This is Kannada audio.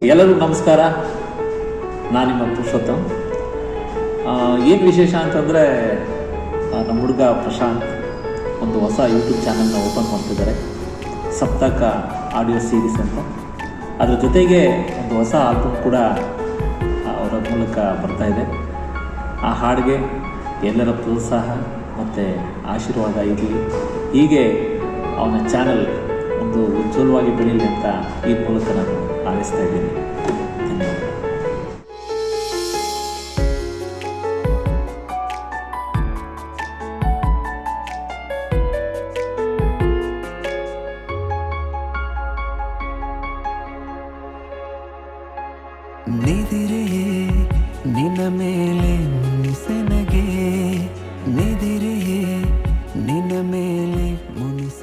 ಎಲ್ಲರಿಗೂ ನಮಸ್ಕಾರ. ನಾನು ನಿಮ್ಮ ಪುರುಷೋತ್ತಮ್. ಏನು ವಿಶೇಷ ಅಂತಂದರೆ ನಮ್ಮ ಹುಡುಗ ಪ್ರಶಾಂತ್ ಒಂದು ಹೊಸ ಯೂಟ್ಯೂಬ್ ಚಾನಲ್ನ ಓಪನ್ ಮಾಡ್ತಿದ್ದಾರೆ, ಸಪ್ತಕ ಆಡಿಯೋ ಸೀರೀಸ್ ಅಂತ. ಅದ್ರ ಜೊತೆಗೆ ಒಂದು ಹೊಸ ಆಲ್ಬಮ್ ಕೂಡ ಅವರ ಮೂಲಕ ಬರ್ತಾಯಿದೆ. ಆ ಹಾಡಿಗೆ ಎಲ್ಲರ ಪ್ರೋತ್ಸಾಹ ಮತ್ತು ಆಶೀರ್ವಾದ ಇರಲಿ. ಹೀಗೆ ಅವನ ಚಾನಲ್ ಒಂದು ಉಜ್ವಲವಾಗಿ ಬೆಳೀಲಿ ಅಂತ ಈ ಮೂಲಕ ನಾನು ಹಾರೈಸ್ತಾ ಇದ್ದೀನಿ. ಧನ್ಯವಾದ. ನಿದಿರೆಯೇ ನಿನ್ನ ಮೇಲೆ ಮುನಿಸೆನಗೆ, ನಿದಿರೆಯೇ ನಿನ್ನ ಮೇಲೆ ಮುನಿಸ